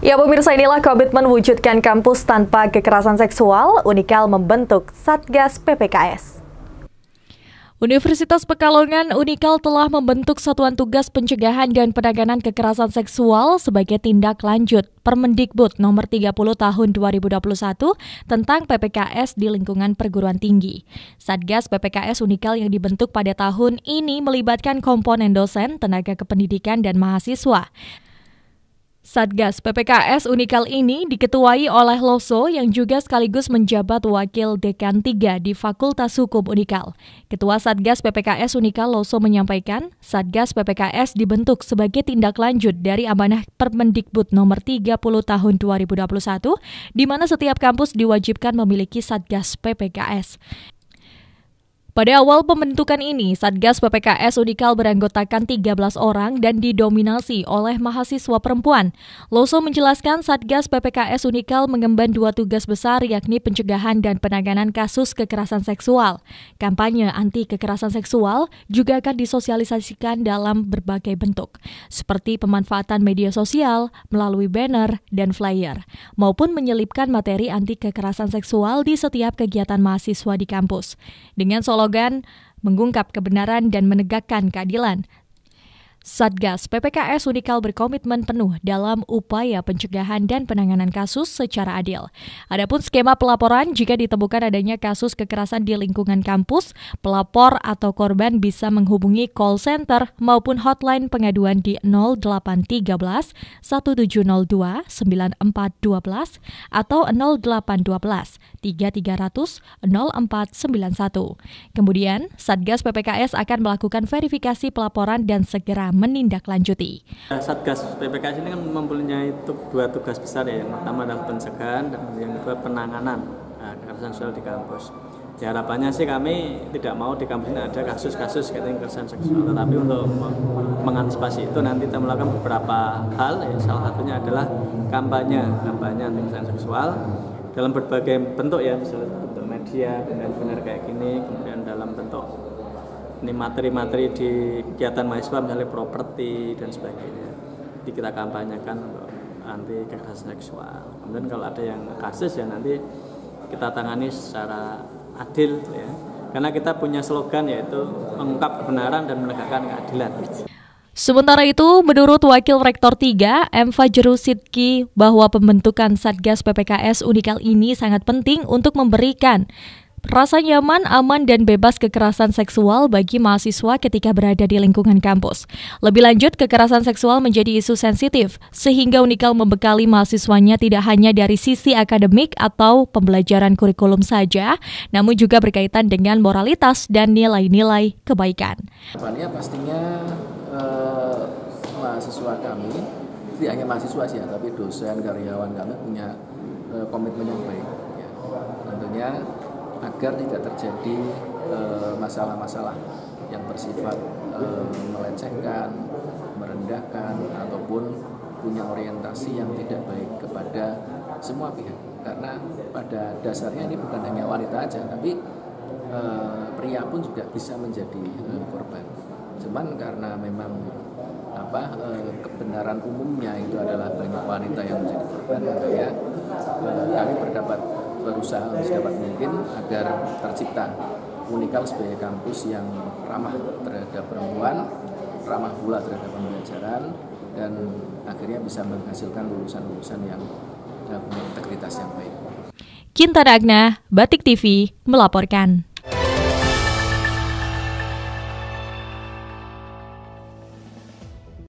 Ya pemirsa, inilah komitmen wujudkan kampus tanpa kekerasan seksual, Unikal membentuk Satgas PPKS. Universitas Pekalongan Unikal telah membentuk Satuan Tugas Pencegahan dan Penanganan Kekerasan Seksual sebagai tindak lanjut Permendikbud nomor 30 tahun 2021 tentang PPKS di lingkungan perguruan tinggi. Satgas PPKS Unikal yang dibentuk pada tahun ini melibatkan komponen dosen, tenaga kependidikan, dan mahasiswa. Satgas PPKS Unikal ini diketuai oleh Loso yang juga sekaligus menjabat Wakil Dekan 3 di Fakultas Hukum Unikal. Ketua Satgas PPKS Unikal Loso menyampaikan, Satgas PPKS dibentuk sebagai tindak lanjut dari amanah Permendikbud nomor 30 tahun 2021, di mana setiap kampus diwajibkan memiliki Satgas PPKS. Pada awal pembentukan ini, Satgas PPKS Unikal beranggotakan 13 orang dan didominasi oleh mahasiswa perempuan. Loso menjelaskan Satgas PPKS Unikal mengemban 2 tugas besar, yakni pencegahan dan penanganan kasus kekerasan seksual. Kampanye anti kekerasan seksual juga akan disosialisasikan dalam berbagai bentuk, seperti pemanfaatan media sosial melalui banner dan flyer, maupun menyelipkan materi anti kekerasan seksual di setiap kegiatan mahasiswa di kampus. Dengan slogan mengungkap kebenaran dan menegakkan keadilan, Satgas PPKS Unikal berkomitmen penuh dalam upaya pencegahan dan penanganan kasus secara adil. Adapun skema pelaporan, jika ditemukan adanya kasus kekerasan di lingkungan kampus, pelapor atau korban bisa menghubungi call center maupun hotline pengaduan di 0813 1702 9412 atau 0812 3300 0491. Kemudian, Satgas PPKS akan melakukan verifikasi pelaporan dan segera menindaklanjuti. Satgas PPKS ini kan mempunyai 2 tugas besar ya. Yang pertama adalah pencegahan dan yang kedua penanganan kekerasan seksual di kampus. Ya, harapannya sih kami tidak mau di kampus ini ada kasus-kasus kekerasan seksual, tetapi untuk mengantisipasi itu nanti kita melakukan beberapa hal. Ya, salah satunya adalah kampanye anti kekerasan seksual dalam berbagai bentuk ya, misalnya bentuk media, benar-benar kayak gini, kemudian dalam bentuk ini materi-materi di kegiatan mahasiswa, misalnya properti dan sebagainya. Jadi kita kampanyekan untuk anti kekerasan seksual. Kemudian kalau ada yang kasus ya nanti kita tangani secara adil ya. Karena kita punya slogan yaitu mengungkap kebenaran dan menegakkan keadilan. Sementara itu, menurut Wakil Rektor 3, M. Fajrul Sidki, bahwa pembentukan Satgas PPKS Unikal ini sangat penting untuk memberikan rasa nyaman, aman, dan bebas kekerasan seksual bagi mahasiswa ketika berada di lingkungan kampus. Lebih lanjut, kekerasan seksual menjadi isu sensitif, sehingga Unikal membekali mahasiswanya tidak hanya dari sisi akademik atau pembelajaran kurikulum saja, namun juga berkaitan dengan moralitas dan nilai-nilai kebaikan. Depannya pastinya mahasiswa kami, tidak hanya mahasiswa sih ya, tapi dosen, karyawan kami punya komitmen yang baik. Ya. Tentunya agar tidak terjadi masalah-masalah yang bersifat melecehkan, merendahkan, ataupun punya orientasi yang tidak baik kepada semua pihak. Karena pada dasarnya ini bukan hanya wanita aja, tapi pria pun juga bisa menjadi korban. Cuman karena memang kebenaran umumnya itu adalah banyak wanita yang menjadi korban, makanya kami berusaha sedapat mungkin agar tercipta Unikal sebagai kampus yang ramah terhadap perempuan, ramah pula terhadap pembelajaran, dan akhirnya bisa menghasilkan lulusan-lulusan yang punya integritas yang baik. Kinta Dagna, Batik TV, melaporkan.